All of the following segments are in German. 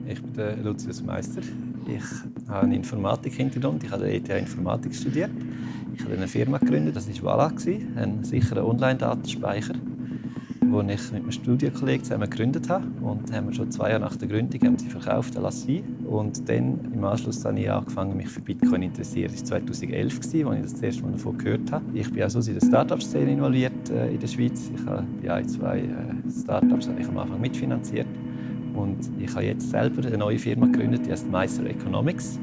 Ich bin der Lucius Meister. Ich habe einen Informatik-Hintergrund. Ich habe an der ETH Informatik studiert. Ich habe eine Firma gegründet, das war Voilà, ein sicherer Online-Datenspeicher, den ich mit einem Studienkollegen zusammen gegründet habe. Und haben wir schon 2 Jahre nach der Gründung haben sie verkauft an Lassie. Und dann im Anschluss habe ich angefangen, mich für Bitcoin zu interessieren. Das war 2011, als ich das erste Mal davon gehört habe. Ich bin auch so in der Start-up-Szene involviert in der Schweiz. Ich habe bei 2 Start-ups am Anfang mitfinanziert. Und ich habe jetzt selber eine neue Firma gegründet, die heißt Meister Economics.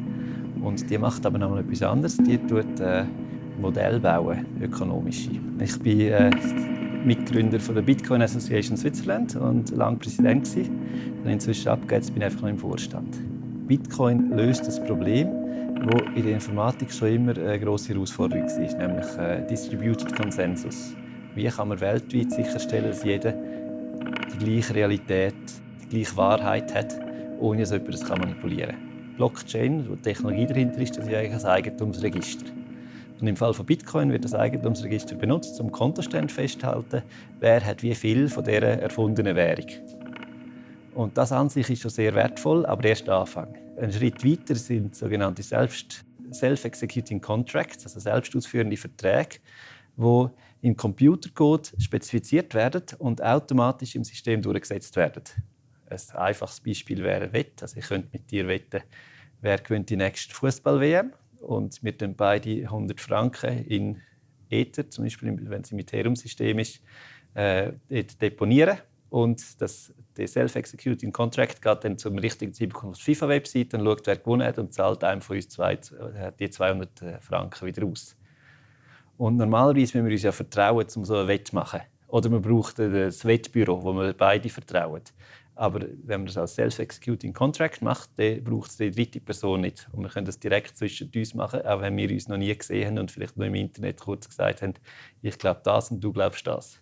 Und die macht aber noch etwas anderes. Die tut Modelle bauen, ökonomische. Ich bin Mitgründer von der Bitcoin Association Switzerland und lange Präsident gewesen. Und inzwischen abgegeben, jetzt bin ich einfach noch im Vorstand. Bitcoin löst das Problem, das in der Informatik schon immer eine grosse Herausforderung war, nämlich Distributed Consensus. Wie kann man weltweit sicherstellen, dass jeder die gleiche Realität, die gleiche Wahrheit hat, ohne dass jemand das manipulieren kann? Blockchain, wo die Technologie dahinter ist, das ist eigentlich ein Eigentumsregister. Und im Fall von Bitcoin wird das Eigentumsregister benutzt, um Kontostände festzuhalten, wer hat wie viel von dieser erfundenen Währung. Und das an sich ist schon sehr wertvoll, aber erst der Anfang. Ein Schritt weiter sind sogenannte Self-Executing Contracts, also selbstausführende Verträge, die im Computercode spezifiziert werden und automatisch im System durchgesetzt werden. Ein einfaches Beispiel wäre Wett. Also ich könnte mit dir wetten, wer gewinnt die nächste Fußball-WM. Und wir dann beide 100 Franken in Ether, zum Beispiel wenn es im Ethereum-System ist, deponieren. Und der Self-Executing Contract geht dann zum richtigen Zeitpunkt auf die FIFA-Webseite und schaut, wer gewonnen hat und zahlt einem von uns die 200 Franken wieder aus. Und normalerweise müssen wir uns ja vertrauen, um so eine Wette zu machen. Oder man braucht das Wettbüro, wo wir beide vertrauen. Aber wenn man das als Self-Executing Contract macht, dann braucht es die dritte Person nicht. Und wir können das direkt zwischen uns machen, auch wenn wir uns noch nie gesehen haben und vielleicht nur im Internet kurz gesagt haben, ich glaube das und du glaubst das.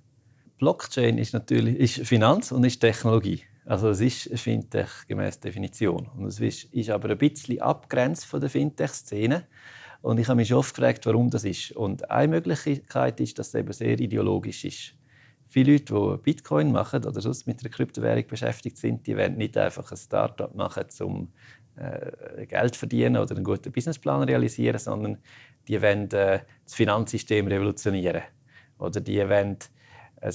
Blockchain ist natürlich Finanz und ist Technologie. Also es ist Fintech gemäß Definition. Und es ist aber ein bisschen abgrenzt von der Fintech-Szene. Und ich habe mich schon oft gefragt, warum das ist. Und eine Möglichkeit ist, dass es eben sehr ideologisch ist. Viele Leute, die Bitcoin machen oder sonst mit einer Kryptowährung beschäftigt sind, die wollen nicht einfach ein Start-up machen, um Geld zu verdienen oder einen guten Businessplan realisieren, sondern die wollen das Finanzsystem revolutionieren. Oder die wollen eine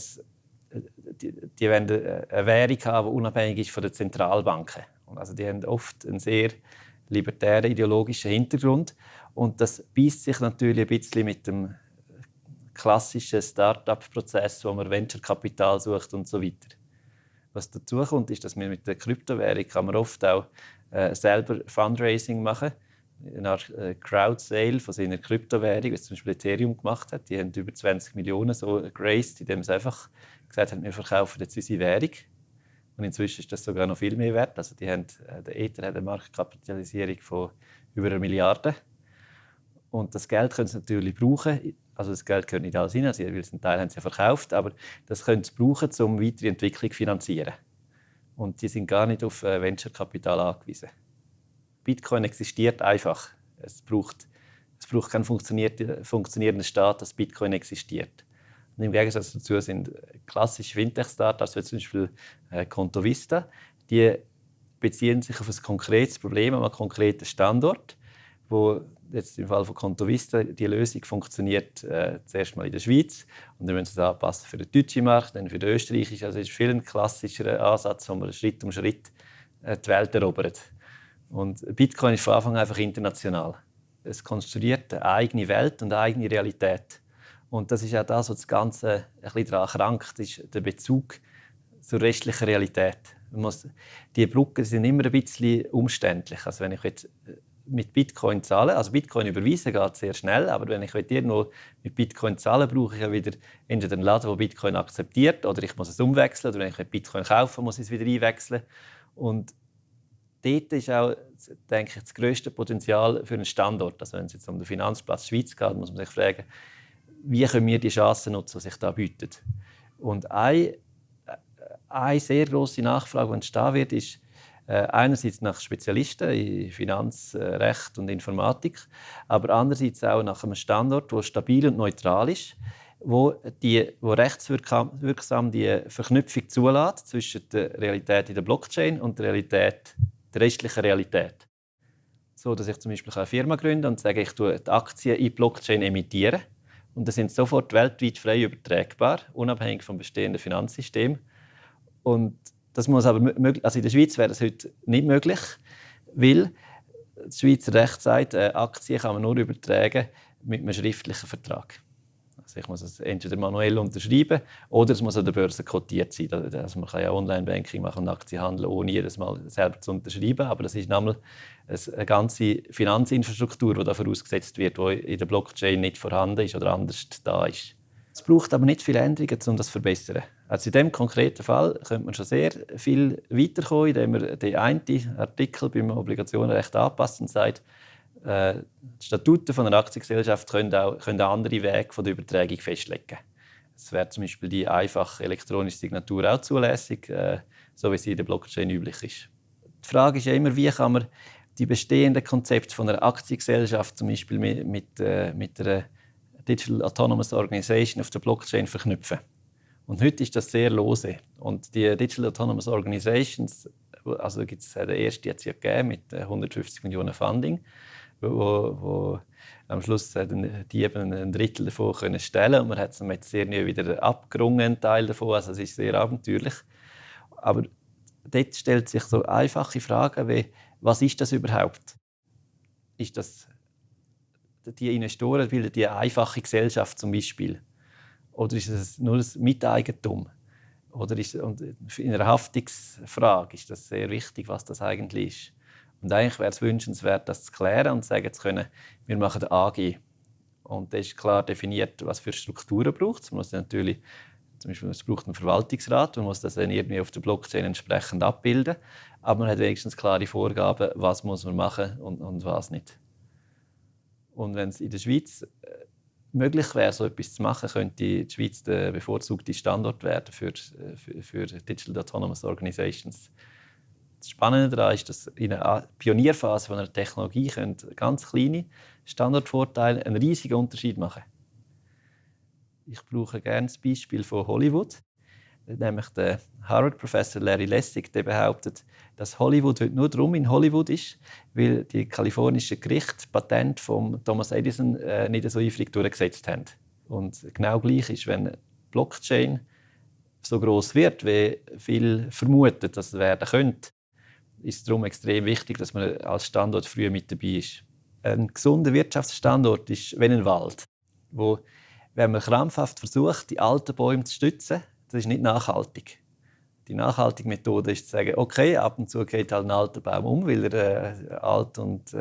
Währung haben, die unabhängig ist von den Zentralbanken. Also die haben oft einen sehr libertären ideologischen Hintergrund. Und das beißt sich natürlich ein bisschen mit dem klassischen Start-up-Prozess, wo man Venture-Kapital sucht und so weiter. Was dazu kommt, ist, dass man mit der Kryptowährung kann man oft auch selber Fundraising machen, eine Art Crowd-Sale von seiner Kryptowährung, wie zum Beispiel Ethereum gemacht hat. Die haben über 20 Millionen so geraced, indem sie einfach gesagt haben, wir verkaufen jetzt unsere Währung. Und inzwischen ist das sogar noch viel mehr wert. Also der Ether hat eine Marktkapitalisierung von über 1 Milliarde. Und das Geld können sie natürlich brauchen. Also das Geld gehört nicht alles rein, weil einen Teil haben sie ja verkauft, aber das können sie brauchen, um weitere Entwicklung zu finanzieren. Und die sind gar nicht auf Venture-Kapital angewiesen. Bitcoin existiert einfach. Es braucht keinen funktionierenden Staat, dass Bitcoin existiert. Und im Gegensatz dazu sind klassische Fintech-Startups, wie zum Beispiel Contovista, die beziehen sich auf ein konkretes Problem, an einen konkreten Standort, wo jetzt im Fall von Contovista die Lösung funktioniert zuerst mal in der Schweiz und dann müssen sie es anpassen für den deutschen Markt, dann für den österreichischen. Also es ist viel ein klassischer Ansatz, wo man Schritt um Schritt die Welt erobert. Und Bitcoin ist von Anfang an einfach international. Es konstruiert eine eigene Welt und eine eigene Realität. Und das ist auch das, was das Ganze ein bisschen daran krankt, ist der Bezug zur restlichen Realität. Die Brücken sind immer ein bisschen umständlich. Also wenn ich jetzt mit Bitcoin zahle, also Bitcoin überweisen geht sehr schnell, aber wenn ich irgendwo mit Bitcoin zahlen, brauche ich ja wieder entweder einen Laden, der Bitcoin akzeptiert, oder ich muss es umwechseln, oder wenn ich Bitcoin kaufe, muss ich es wieder einwechseln. Und dort ist auch, denke ich, das grösste Potenzial für einen Standort. Also wenn es jetzt um den Finanzplatz Schweiz geht, muss man sich fragen, wie können wir die Chancen nutzen, die sich da bieten. Und eine sehr grosse Nachfrage, die entstehen wird, ist einerseits nach Spezialisten in Finanzrecht und Informatik, aber andererseits auch nach einem Standort, der stabil und neutral ist wo rechtswirksam die Verknüpfung zulässt zwischen der Realität in der Blockchain und der restlichen Realität. So, dass ich zum Beispiel eine Firma gründe und sage, ich tue die Aktien in die Blockchain emittieren. Und dann sind sie sofort weltweit frei übertragbar, unabhängig vom bestehenden Finanzsystem. Und das muss aber also in der Schweiz wäre das heute nicht möglich, weil das Schweizer Recht sagt, Aktien kann man nur übertragen mit einem schriftlichen Vertrag. Also ich muss es entweder manuell unterschreiben oder es muss an der Börse kotiert sein. Also man kann ja Online-Banking machen und Aktien handeln, ohne jedes Mal selber zu unterschreiben. Aber das ist nämlich eine ganze Finanzinfrastruktur, die da vorausgesetzt wird, die in der Blockchain nicht vorhanden ist oder anders da ist. Es braucht aber nicht viele Änderungen, um das zu verbessern. Also in diesem konkreten Fall könnte man schon sehr viel weiterkommen, indem man den einen Artikel beim Obligationenrecht anpasst und sagt, die Statuten von einer Aktiengesellschaft können andere Wege von der Übertragung festlegen. Es wäre zum Beispiel die einfache elektronische Signatur auch zulässig, so wie sie in der Blockchain üblich ist. Die Frage ist ja immer, wie kann man die bestehenden Konzepte von einer Aktiengesellschaft zum Beispiel mit einer Digital Autonomous Organization auf der Blockchain verknüpfen. Und heute ist das sehr lose. Und die Digital Autonomous Organizations, also gibt es den ersten jetzt gegeben mit 150 Millionen Funding, wo am Schluss die eben ein Drittel davon können stellen und man hat es jetzt sehr nie wieder abgerungen, einen Teil davon. Also es ist sehr abenteuerlich. Aber dort stellt sich so einfache Fragen wie, was ist das überhaupt? Ist das die Investoren bilden die einfache Gesellschaft zum Beispiel? Oder ist es nur das Miteigentum? Oder und in einer Haftungsfrage ist das sehr wichtig, was das eigentlich ist. Und eigentlich wäre es wünschenswert, das zu klären und zu sagen zu können, wir machen eine AG. Und da ist klar definiert, was für Strukturen braucht es. Man muss natürlich, zum Beispiel, es braucht einen Verwaltungsrat, man muss das dann irgendwie auf der Blockchain entsprechend abbilden. Aber man hat wenigstens klare Vorgaben, was muss man machen und was nicht. Und wenn es in der Schweiz möglich wäre, so etwas zu machen, könnte die Schweiz der bevorzugte Standort werden für Digital Autonomous Organizations. Das Spannende daran ist, dass in einer Pionierphase von einer Technologie ganz kleine Standortvorteile einen riesigen Unterschied machen. Ich brauche gerne das Beispiel von Hollywood. Nämlich der Harvard-Professor Larry Lessig, der behauptet, dass Hollywood heute nur darum in Hollywood ist, weil die kalifornischen Gerichte das Patent von Thomas Edison nicht so eifrig durchgesetzt haben. Und genau gleich ist, wenn Blockchain so groß wird, wie viel vermuten, dass es werden könnte, ist es darum extrem wichtig, dass man als Standort früh mit dabei ist. Ein gesunder Wirtschaftsstandort ist wie ein Wald, wo, wenn man krampfhaft versucht, die alten Bäume zu stützen, das ist nicht nachhaltig. Die nachhaltige Methode ist zu sagen, okay, ab und zu geht halt ein alter Baum um, weil er alt und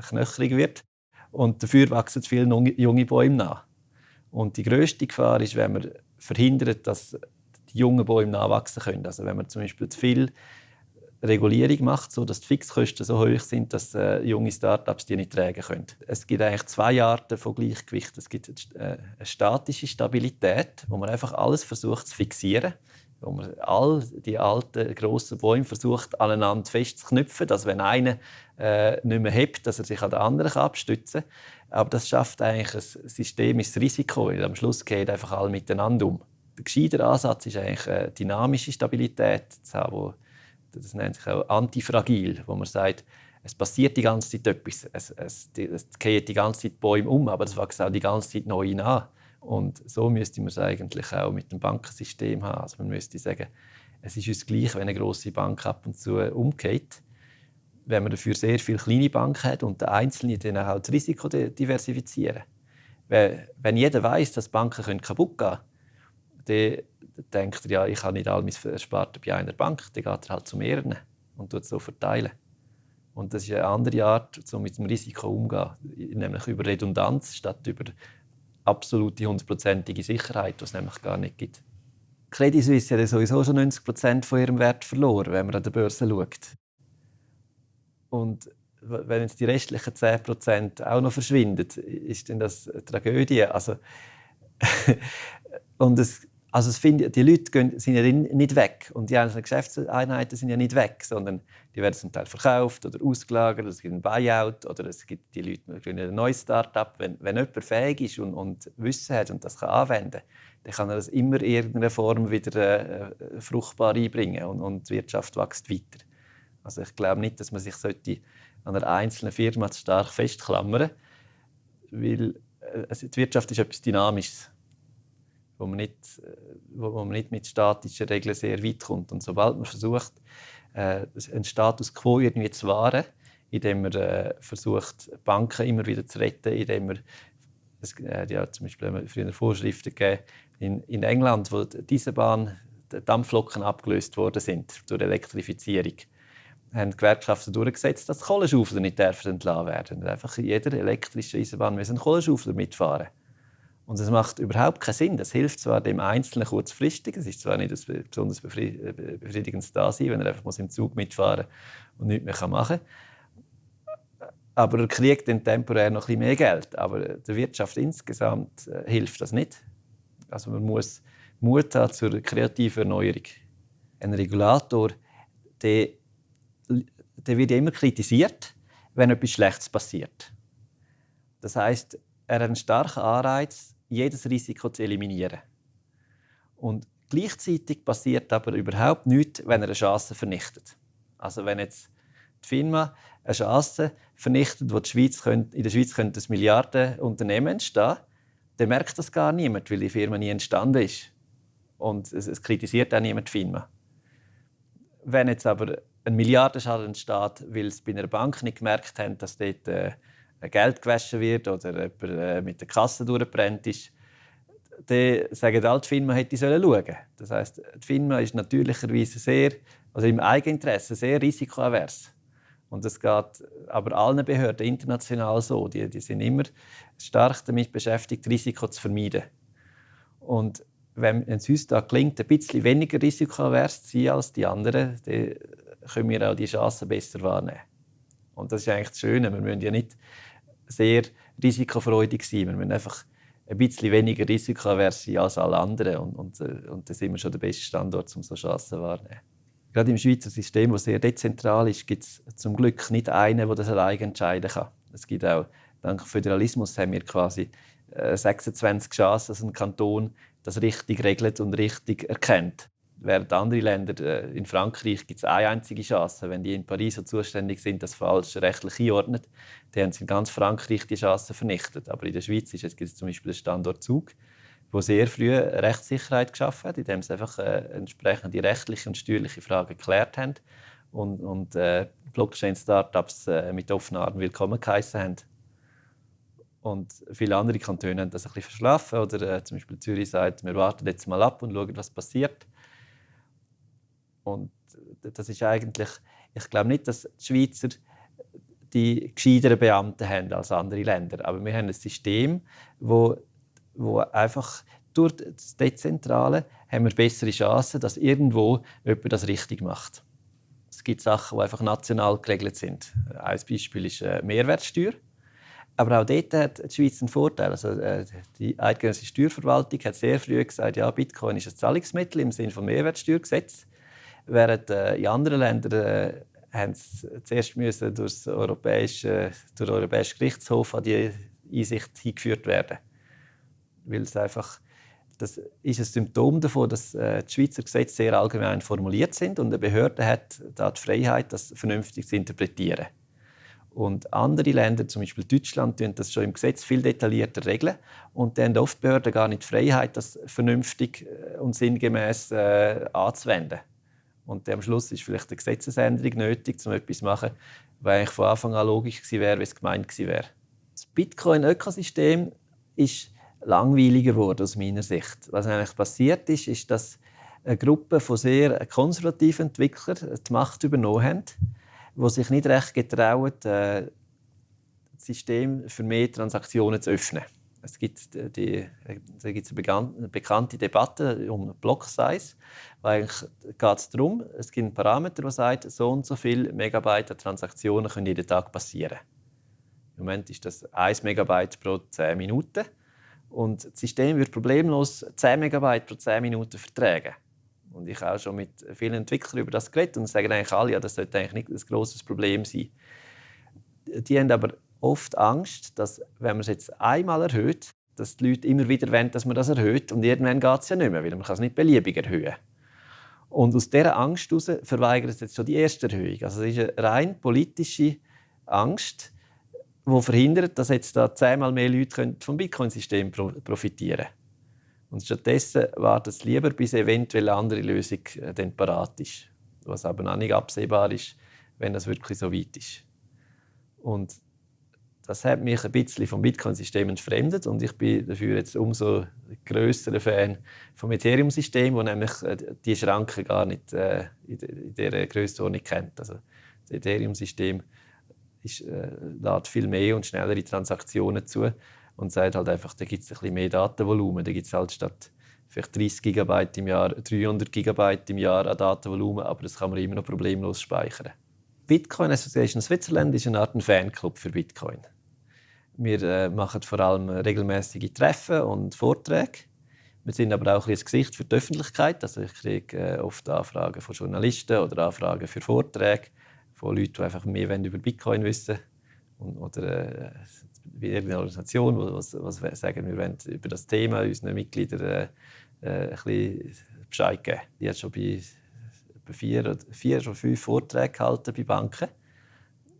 knöchrig wird. Und dafür wachsen viele junge Bäume nach. Und die grösste Gefahr ist, wenn man verhindert, dass die jungen Bäume nachwachsen können. Also wenn man zum Beispiel zu viel Regulierung macht, sodass die Fixkosten so hoch sind, dass junge Start-ups die nicht tragen können. Es gibt eigentlich zwei Arten von Gleichgewicht. Es gibt eine statische Stabilität, wo man einfach alles versucht zu fixieren, wo man all die alten grossen Bäume versucht aneinander festzuknüpfen, dass wenn einer nicht mehr hebt, dass er sich an den anderen abstützen kann. Aber das schafft eigentlich ein systemisches Risiko, weil am Schluss geht einfach alle miteinander um. Der gescheite Ansatz ist eigentlich eine dynamische Stabilität zu haben, das nennt sich auch antifragil, wo man sagt, es passiert die ganze Zeit etwas, es geht die ganze Zeit Bäume um, aber es wächst auch die ganze Zeit neu an. Und so müsste man es eigentlich auch mit dem Bankensystem haben. Also man müsste sagen, es ist uns gleich, wenn eine grosse Bank ab und zu umgeht, wenn man dafür sehr viele kleine Banken hat und der Einzelne dann auch das Risiko diversifizieren. Wenn jeder weiß, dass Banken kaputt gehen können, dann denkt er, ja, ich habe nicht all mein Erspartes bei einer Bank, dann geht er halt zu mehreren und tut es so verteilen. Und das ist eine andere Art, um mit dem Risiko umzugehen, nämlich über Redundanz statt über absolute 100%ige Sicherheit, die es nämlich gar nicht gibt. Credit Suisse hat sowieso schon 90% von ihrem Wert verloren, wenn man an der Börse schaut. Und wenn jetzt die restlichen 10% auch noch verschwinden, ist dann das eine Tragödie. Also und Also die Leute sind ja nicht weg. Und die einzelnen Geschäftseinheiten sind ja nicht weg, sondern die werden zum Teil verkauft oder ausgelagert, oder es gibt ein Buyout oder es gibt die Leute gründen ein neues Start-up. Wenn jemand fähig ist und Wissen hat und das kann anwenden, dann kann er das immer in irgendeiner Form wieder fruchtbar einbringen und die Wirtschaft wächst weiter. Also ich glaube nicht, dass man sich an einer einzelnen Firma zu stark festklammern sollte, weil die Wirtschaft ist etwas Dynamisches, wo man nicht mit statischen Regeln sehr weit kommt. Und sobald man versucht, einen Status quo irgendwie zu wahren, indem man versucht, Banken immer wieder zu retten, indem man zum Beispiel früher Vorschriften gegeben in England, wo diese Bahn Dampfloken abgelöst worden sind durch Elektrifizierung, haben die Gewerkschaften durchgesetzt, dass Kohlenschaufler nicht entlassen werden. Einfach in jeder elektrischen Eisenbahn müssen Kohlenschaufler mitfahren. Und es macht überhaupt keinen Sinn. Das hilft zwar dem Einzelnen kurzfristig, es ist zwar nicht ein besonders befriedigendes Dasein, wenn er einfach im Zug mitfahren muss und nichts mehr machen kann. Aber er kriegt dann temporär noch ein bisschen mehr Geld. Aber der Wirtschaft insgesamt hilft das nicht. Also man muss Mut haben zur kreativen Erneuerung. Ein Regulator, der wird immer kritisiert, wenn etwas Schlechtes passiert. Das heisst, er hat einen starken Anreiz, jedes Risiko zu eliminieren. Und gleichzeitig passiert aber überhaupt nichts, wenn er eine Chance vernichtet. Also wenn jetzt die Firma eine Chance vernichtet, wo in der Schweiz ein Milliardenunternehmen entstehen könnte, dann merkt das gar niemand, weil die Firma nie entstanden ist. Und es kritisiert auch niemand die Firma. Wenn jetzt aber ein Milliardenschaden entsteht, weil es bei einer Bank nicht gemerkt haben, dass dort Geld gewaschen wird oder jemand mit der Kasse durchgebrannt ist, dann sagen alle, die Firma hätte schauen sollen. Das heisst, die Firma ist natürlicherweise im Eigeninteresse sehr risikoavers. Und das geht aber allen Behörden international so. Die sind immer stark damit beschäftigt, Risiko zu vermeiden. Und wenn es uns da gelingt, ein bisschen weniger risikoavers zu sein als die anderen, dann können wir auch die Chancen besser wahrnehmen. Und das ist eigentlich das Schöne. Wir müssen ja nicht sehr risikofreudig sein. Wir müssen einfach ein bisschen weniger risikoavers sein als alle anderen. Und dann sind wir schon der beste Standort, um so Chancen wahrnehmen. Gerade im Schweizer System, das sehr dezentral ist, gibt es zum Glück nicht einen, der das alleine entscheiden kann. Es gibt auch, dank Föderalismus haben wir quasi 26 Chancen, dass ein Kanton das richtig regelt und richtig erkennt. Während andere Länder, in Frankreich, gibt es eine einzige Chance. Wenn die in Paris so zuständig sind, das falsch rechtlich einordnet, dann haben sie in ganz Frankreich die Chance vernichtet. Aber in der Schweiz gibt es zum Beispiel den Standort Zug, der sehr früh Rechtssicherheit geschaffen hat, indem sie einfach entsprechend die rechtlichen und steuerlichen Fragen geklärt haben und Blockchain-Startups mit offenen Armen willkommen geheissen haben. Und viele andere Kantone haben das ein bisschen verschlafen. Oder zum Beispiel Zürich sagt, wir warten jetzt mal ab und schauen, was passiert. Und das ist eigentlich, ich glaube nicht, dass die Schweizer die gescheiteren Beamten haben als andere Länder. Aber wir haben ein System, wo einfach durch das Dezentrale haben wir bessere Chancen, dass irgendwo jemand das richtig macht. Es gibt Sachen, die einfach national geregelt sind. Ein Beispiel ist Mehrwertsteuer. Aber auch dort hat die Schweiz einen Vorteil. Also, die eidgenössische Steuerverwaltung hat sehr früh gesagt, ja, Bitcoin ist ein Zahlungsmittel im Sinne des Mehrwertsteuergesetzes. Während in anderen Ländern haben sie zuerst durch den Europäischen Gerichtshof an die Einsicht hingeführt werden. Weil es einfach, das ist ein Symptom davon, dass die Schweizer Gesetze sehr allgemein formuliert sind und eine Behörde hat da die Freiheit, das vernünftig zu interpretieren. Und andere Länder, zum Beispiel Deutschland, regeln das schon im Gesetz viel detaillierter regeln. Und dann haben oft Behörden gar nicht die Freiheit, das vernünftig und sinngemäß anzuwenden. Und am Schluss ist vielleicht eine Gesetzesänderung nötig, um etwas zu machen, was eigentlich von Anfang an logisch gewesen wäre, wie es gemeint gewesen wäre. Das Bitcoin-Ökosystem ist langweiliger geworden aus meiner Sicht. Was eigentlich passiert ist, ist, dass eine Gruppe von sehr konservativen Entwicklern die Macht übernommen haben, die sich nicht recht getrauen, das System für mehr Transaktionen zu öffnen. Es gibt eine bekannte Debatte um Block-Size. Eigentlich geht es darum, es gibt einen Parameter, der sagt, so und so viele Megabyte an Transaktionen können jeden Tag passieren. Im Moment ist das 1 Megabyte pro 10 Minuten. Und das System wird problemlos 10 Megabyte pro 10 Minuten vertragen. Und ich habe auch schon mit vielen Entwicklern über das geredet und sagen eigentlich alle, ja, das sollte eigentlich nicht ein grosses Problem sein. Die haben aber oft Angst, dass, wenn man es jetzt einmal erhöht, dass die Leute immer wieder wollen, dass man das erhöht. Und irgendwann geht es ja nicht mehr, weil man kann es nicht beliebig erhöhen. Und aus dieser Angst heraus verweigern sie jetzt schon die erste Erhöhung. Also es ist eine rein politische Angst, die verhindert, dass jetzt da 10-mal mehr Leute vom Bitcoin-System profitieren können. Und stattdessen warten sie lieber, bis eventuell eine andere Lösung dann parat ist. Was aber noch nicht absehbar ist, wenn das wirklich so weit ist. Und das hat mich ein bisschen vom Bitcoin-System entfremdet und ich bin dafür jetzt umso grösserer Fan vom Ethereum-System, das nämlich die Schranken gar nicht in dieser Grössenordnung kennt. Also das Ethereum-System lädt viel mehr und schnellere Transaktionen zu und sagt halt einfach, da gibt es ein bisschen mehr Datenvolumen. Da gibt es halt statt vielleicht 30 GB im Jahr 300 GB im Jahr an Datenvolumen, aber das kann man immer noch problemlos speichern. Bitcoin Association Switzerland ist eine Art Fanclub für Bitcoin. Wir machen vor allem regelmäßige Treffen und Vorträge. Wir sind aber auch ein Gesicht für die Öffentlichkeit. Also ich kriege oft Anfragen von Journalisten oder Anfragen für Vorträge von Leuten, die einfach mehr über Bitcoin wissen oder wie irgendeine Organisation, die sagen, wir wollen über das Thema unseren Mitgliedern ein bisschen Bescheid geben. Die hat schon bei 4 oder 5 Vorträge gehalten bei Banken,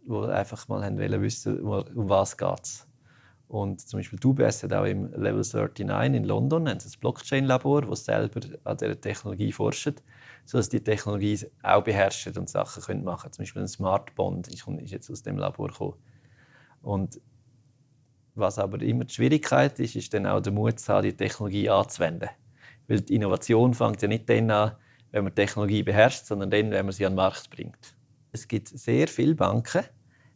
die einfach mal wissen wollten, um was es geht. Und zum Beispiel die UBS hat auch im Level 39 in London ein Blockchain-Labor, das selber an dieser Technologie forscht, sodass die Technologie auch beherrscht und Sachen machen können. Zum Beispiel ein Smart Bond ist jetzt aus dem Labor gekommen. Und was aber immer die Schwierigkeit ist, ist dann auch der Mut zu haben, die Technologie anzuwenden. Weil die Innovation fängt ja nicht dann an, wenn man die Technologie beherrscht, sondern dann, wenn man sie an den Markt bringt. Es gibt sehr viele Banken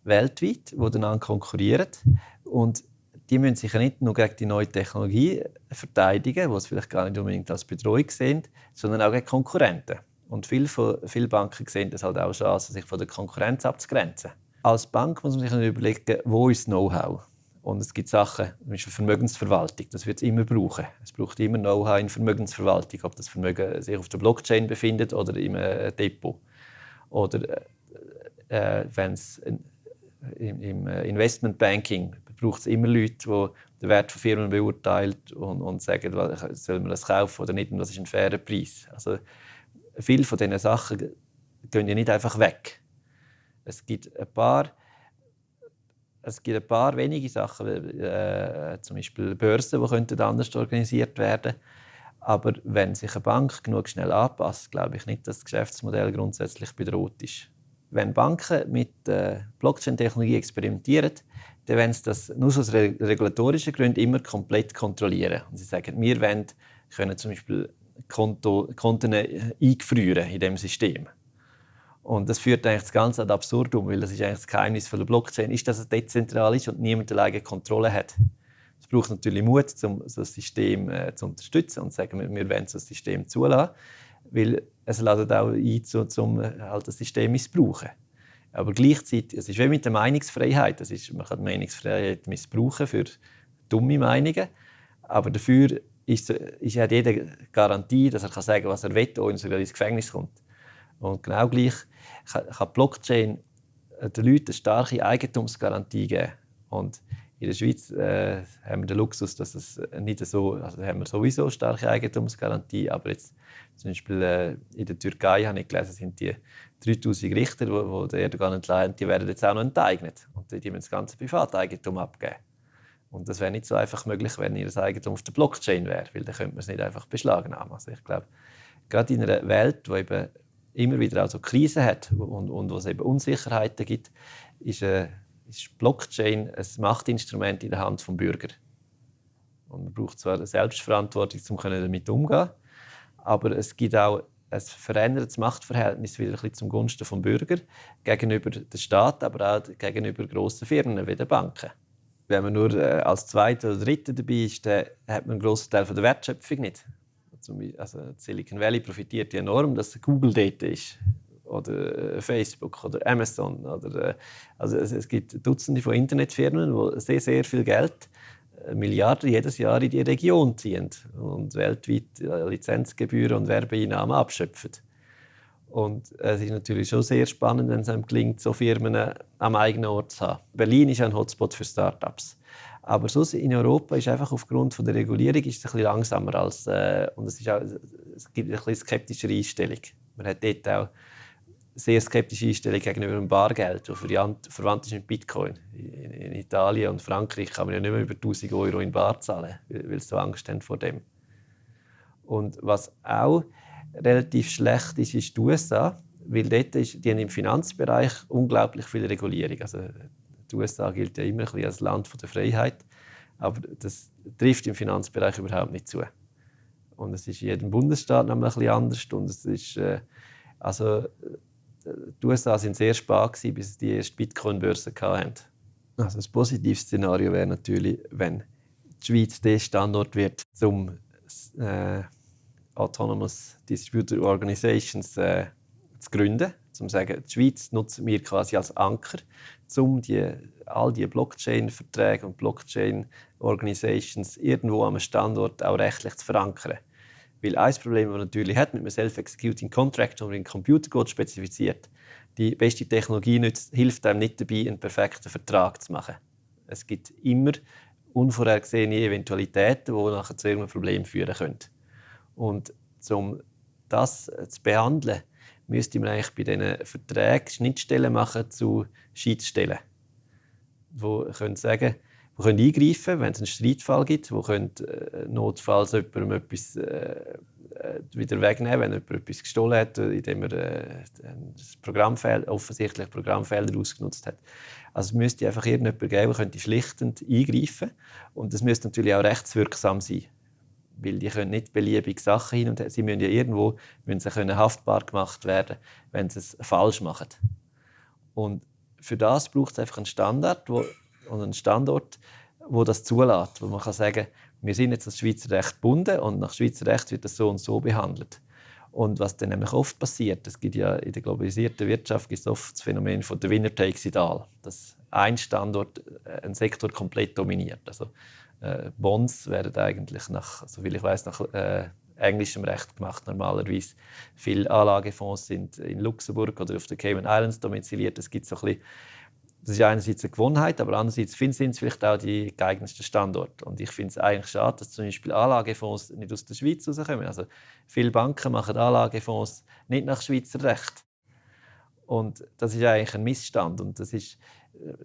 weltweit, die einander konkurrieren. Und die müssen sich ja nicht nur gegen die neue Technologie verteidigen, die es vielleicht gar nicht unbedingt als Bedrohung sehen, sondern auch gegen Konkurrenten. Und viele Banken sehen das halt auch Chancen, sich von der Konkurrenz abzugrenzen. Als Bank muss man sich überlegen, wo ist das Know-how? Und es gibt Sachen, zum Beispiel Vermögensverwaltung, das wird es immer brauchen. Es braucht immer Know-how in Vermögensverwaltung, ob das Vermögen sich auf der Blockchain befindet oder im Depot. Oder wenn es im Investmentbanking braucht es immer Leute, die den Wert von Firmen beurteilen und sagen, soll man das kaufen oder nicht und was ist ein fairer Preis. Also, viele von diesen Sachen gehen ja nicht einfach weg. Es gibt ein paar wenige Sachen, zum Beispiel Börsen, die anders organisiert werden könnten. Aber wenn sich eine Bank genug schnell anpasst, glaube ich nicht, dass das Geschäftsmodell grundsätzlich bedroht ist. Wenn Banken mit Blockchain-Technologie experimentieren, dann wollen sie das nur aus regulatorischen Gründen immer komplett kontrollieren. Und sie sagen, wir können zum Beispiel Konten eingefrieren in diesem System. Und das führt eigentlich das Ganze ad absurdum, weil das ist eigentlich das Geheimnis von der Blockchain, ist, dass es dezentral ist und niemand alleine Kontrolle hat. Es braucht natürlich Mut, um so ein System zu unterstützen und zu sagen, wir wollen so ein System zulassen, weil es ladet auch ein, um halt das System missbrauchen. Aber gleichzeitig, es ist wie mit der Meinungsfreiheit. Man kann die Meinungsfreiheit missbrauchen für dumme Meinungen, aber dafür hat jeder Garantie, dass er sagen kann, was er will, ohne sogar ins Gefängnis kommt. Und genau gleich kann Blockchain den Leuten eine starke Eigentumsgarantie geben. Und in der Schweiz haben wir den Luxus, dass es nicht so, also haben wir sowieso eine starke Eigentumsgarantie, aber jetzt zum Beispiel in der Türkei habe ich gelesen, sind die 3000 Richter, die der Erdogan entleihen, die werden jetzt auch noch enteignet und die müssen das ganze Privateigentum abgeben. Und das wäre nicht so einfach möglich, wenn ihr Eigentum auf der Blockchain wäre, weil dann könnte man es nicht einfach beschlagnahmen. Also ich glaube, gerade in einer Welt, die eben immer wieder auch so Krisen hat und wo es eben Unsicherheiten gibt, ist Blockchain ein Machtinstrument in der Hand des Bürgers. Und man braucht zwar eine Selbstverantwortung, um damit umzugehen, aber es gibt auch ein verändertes Machtverhältnis wieder ein bisschen zum Gunsten des Bürgers gegenüber dem Staat, aber auch gegenüber grossen Firmen wie den Banken. Wenn man nur als Zweiter oder Dritter dabei ist, dann hat man einen grossen Teil der Wertschöpfung nicht. Also Silicon Valley profitiert enorm, dass Google dort ist. Oder Facebook oder Amazon. Also es gibt Dutzende von Internetfirmen, die sehr, sehr viel Geld Milliarden jedes Jahr in die Region ziehen und weltweit Lizenzgebühren und Werbeeinnahmen abschöpfen. Und es ist natürlich schon sehr spannend, wenn es einem gelingt, so Firmen am eigenen Ort zu haben. Berlin ist ein Hotspot für Start-ups. Aber sonst in Europa ist einfach aufgrund von der Regulierung ist es ein bisschen langsamer als und es gibt eine bisschen skeptischere Einstellung. Man hat dort auch sehr skeptische Einstellung gegenüber dem Bargeld, das verwandt ist mit Bitcoin. In Italien und Frankreich kann man ja nicht mehr über 1'000 Euro in Bar zahlen, weil sie so Angst haben vor dem. Und was auch relativ schlecht ist, ist die USA, weil dort die haben im Finanzbereich unglaublich viel Regulierung. Also die USA gilt ja immer ein bisschen als Land der Freiheit, aber das trifft im Finanzbereich überhaupt nicht zu. Und es ist in jedem Bundesstaat noch ein bisschen anders. Und es ist, die USA waren sehr spät, bis sie die erste Bitcoin-Börse hatten. Also das positive Szenario wäre natürlich, wenn die Schweiz der Standort wird, um Autonomous Distributed Organizations zu gründen. Um zu sagen, die Schweiz nutzen wir quasi als Anker, um all die Blockchain-Verträge und Blockchain-Organizations irgendwo am Standort auch rechtlich zu verankern. Weil ein Problem, das man natürlich hat mit einem Self-Executing Contract, wo man in den Computercode spezifiziert, die beste Technologie hilft einem nicht dabei, einen perfekten Vertrag zu machen. Es gibt immer unvorhergesehene Eventualitäten, die nachher zu irgendeinem Problem führen können. Und um das zu behandeln, müsste man eigentlich bei diesen Verträgen Schnittstellen machen zu Schiedsstellen, die können sagen, die können eingreifen, wenn es einen Streitfall gibt, die können notfalls jemandem etwas wieder wegnehmen, wenn jemand etwas gestohlen hat, indem er das offensichtlich Programmfehler ausgenutzt hat. Also es müsste einfach irgendjemand geben, der könnte schlichtend eingreifen. Und das müsste natürlich auch rechtswirksam sein. Weil die können nicht beliebige Sachen hin und her. Sie müssen ja irgendwo haftbar gemacht werden, wenn sie es falsch machen. Und für das braucht es einfach einen Standard und einen Standort, wo das zulässt, wo man kann sagen, wir sind jetzt das Schweizer Recht gebunden und nach Schweizer Recht wird das so und so behandelt. Und was dann nämlich oft passiert, es gibt ja in der globalisierten Wirtschaft gibt es oft das Phänomen von der Winner takes it all, dass ein Standort einen Sektor komplett dominiert. Also Bonds werden eigentlich soviel ich weiß, nach englischem Recht gemacht. Normalerweise viele Anlagefonds sind in Luxemburg oder auf den Cayman Islands domiziliert. Das gibt so ein bisschen, das ist einerseits eine Gewohnheit, aber andererseits sind es vielleicht auch die geeignetsten Standorte. Und ich finde es eigentlich schade, dass zum Beispiel Anlagefonds nicht aus der Schweiz rauskommen. Also viele Banken machen Anlagefonds nicht nach Schweizer Recht. Und das ist eigentlich ein Missstand. Und das ist,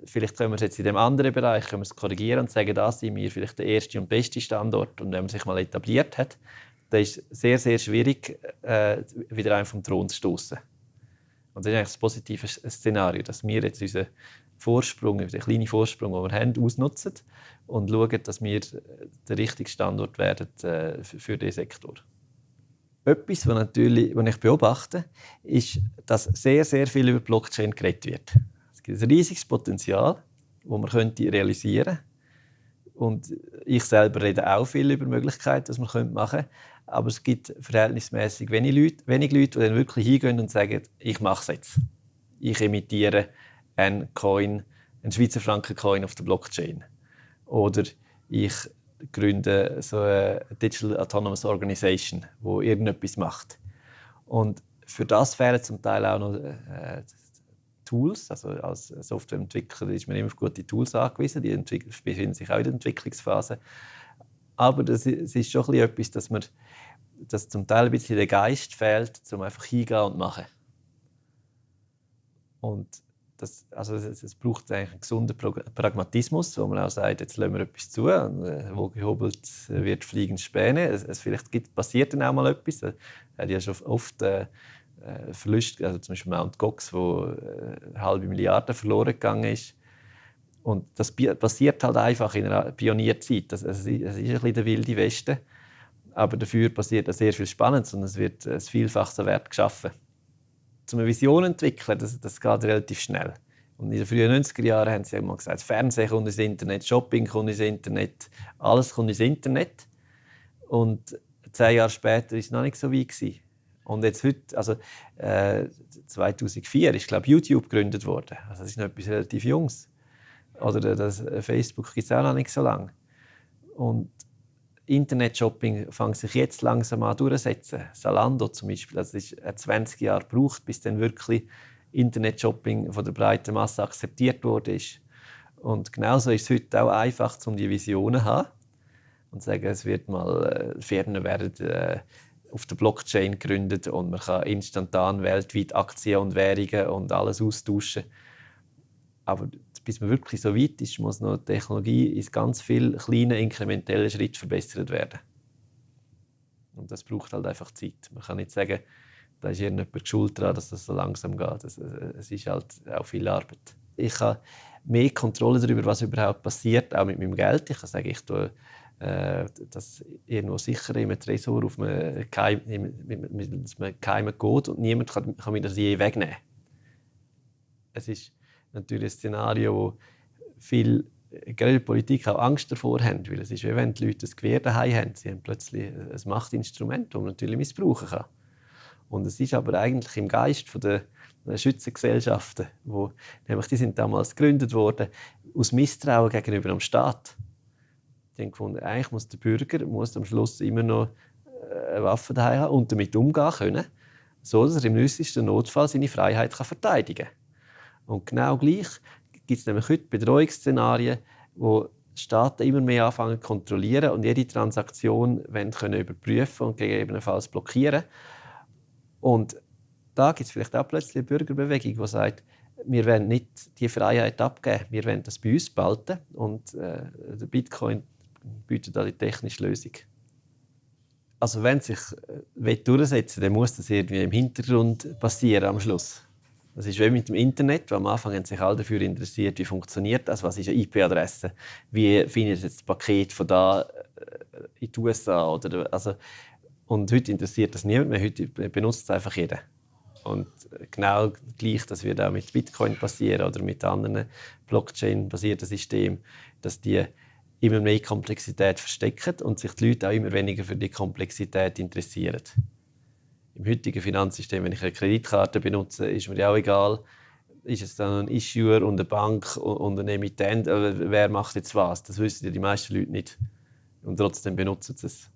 vielleicht können wir es jetzt in dem anderen Bereich korrigieren und sagen, da sind wir vielleicht der erste und beste Standort. Und wenn man sich mal etabliert hat, dann ist es sehr, sehr schwierig, wieder einen vom Thron zu stoßen. Und das ist eigentlich das positive Szenario, dass wir jetzt unseren Vorsprung, den kleinen Vorsprung, den wir haben, ausnutzen und schauen, dass wir der richtige Standort werden für diesen Sektor. Etwas, was ich beobachte, ist, dass sehr, sehr viel über Blockchain geredet wird. Es gibt ein riesiges Potenzial, das man realisieren könnte. Und ich selber rede auch viel über Möglichkeiten, was man machen könnte. Aber es gibt verhältnismäßig wenig Leute, die dann wirklich hingehen und sagen, ich mache es jetzt. Ich emittiere einen Schweizer Franken-Coin auf der Blockchain. Oder ich gründe so eine Digital Autonomous Organization, die irgendetwas macht. Und für das fehlen zum Teil auch noch Tools. Also als Softwareentwickler ist man immer auf gute Tools angewiesen. Die befinden sich auch in der Entwicklungsphase. Aber es ist schon etwas, dass zum Teil ein bisschen der Geist fehlt, um einfach hingehen und machen. Und es braucht eigentlich einen gesunden Pragmatismus, wo man auch sagt, jetzt lassen wir etwas zu. Und, wo gehobelt wird, fliegen Späne. Vielleicht passiert dann auch mal etwas. Es hat ja schon oft Verluste, also zum Beispiel Mt. Gox, wo eine halbe Milliarde verloren gegangen ist. Und das passiert halt einfach in einer Pionierzeit. Es ist ein bisschen der wilde Westen. Aber dafür passiert sehr viel Spannendes und es wird ein Vielfaches Wert geschaffen. Zum eine Vision entwickeln, das geht relativ schnell. Und in den frühen 90er Jahren haben sie mal gesagt, Fernsehen kommt ins Internet, Shopping kommt ins Internet, alles kommt ins Internet. Und 10 Jahre später war es noch nicht so weit. Und jetzt heute, 2004 ist, glaube ich, YouTube gegründet worden. Also das ist noch etwas relativ Junges. Oder das Facebook gibt es auch noch nicht so lange. Und Internet-Shopping fängt sich jetzt langsam an durchzusetzen. Zalando zum Beispiel, also es hat 20 Jahre gebraucht, bis dann wirklich Internet-Shopping von der breiten Masse akzeptiert wurde. Und genauso ist es heute auch einfach, um die Visionen zu haben und zu sagen, es wird mal Firmen werden auf der Blockchain gegründet und man kann instantan weltweit Aktien und Währungen und alles austauschen. Aber bis man wirklich so weit ist, muss noch die Technologie in ganz vielen kleinen, inkrementellen Schritten verbessert werden. Und das braucht halt einfach Zeit. Man kann nicht sagen, da ist irgendjemand schuld daran, dass das so langsam geht. Es ist halt auch viel Arbeit. Ich habe mehr Kontrolle darüber, was überhaupt passiert, auch mit meinem Geld. Ich kann sagen, ich tue das irgendwo sicher in einem Tresor auf einem geheimen Code und niemand kann mir das je wegnehmen. Es ist natürlich ein Szenario, wo viele, gerade in der Politik, auch Angst davor haben. Weil es ist, wie wenn die Leute ein Gewehr daheim haben. Sie haben plötzlich ein Machtinstrument, das man natürlich missbrauchen kann. Und es ist aber eigentlich im Geist der Schützengesellschaften, die sind damals gegründet worden, aus Misstrauen gegenüber dem Staat. Die haben gefunden, eigentlich muss der Bürger am Schluss immer noch eine Waffe daheim haben und damit umgehen können, so dass er im äußersten Notfall seine Freiheit verteidigen kann. Und genau gleich gibt es nämlich heute Bedrohungsszenarien, wo Staaten immer mehr anfangen zu kontrollieren und jede Transaktion können überprüfen und gegebenenfalls blockieren. Und da gibt es vielleicht auch plötzlich eine Bürgerbewegung, die sagt, wir wollen nicht die Freiheit abgeben, wir wollen das bei uns behalten. Und der Bitcoin bietet da die technische Lösung. Also wenn es sich durchsetzen will, dann muss das irgendwie im Hintergrund passieren am Schluss. Das ist wie mit dem Internet, wo am Anfang haben sich alle dafür interessiert, wie funktioniert das, was ist eine IP-Adresse, wie findet jetzt das Paket von da in die USA und heute interessiert das niemand mehr, heute benutzt es einfach jeder. Und genau gleich, das wird auch mit Bitcoin passieren oder mit anderen Blockchain-basierten Systemen, dass die immer mehr Komplexität verstecken und sich die Leute auch immer weniger für die Komplexität interessieren. Im heutigen Finanzsystem, wenn ich eine Kreditkarte benutze, ist mir ja auch egal, ist es dann ein Issuer und eine Bank und ein Emittent, wer macht jetzt was? Das wissen ja die meisten Leute nicht. Und trotzdem benutzen sie es.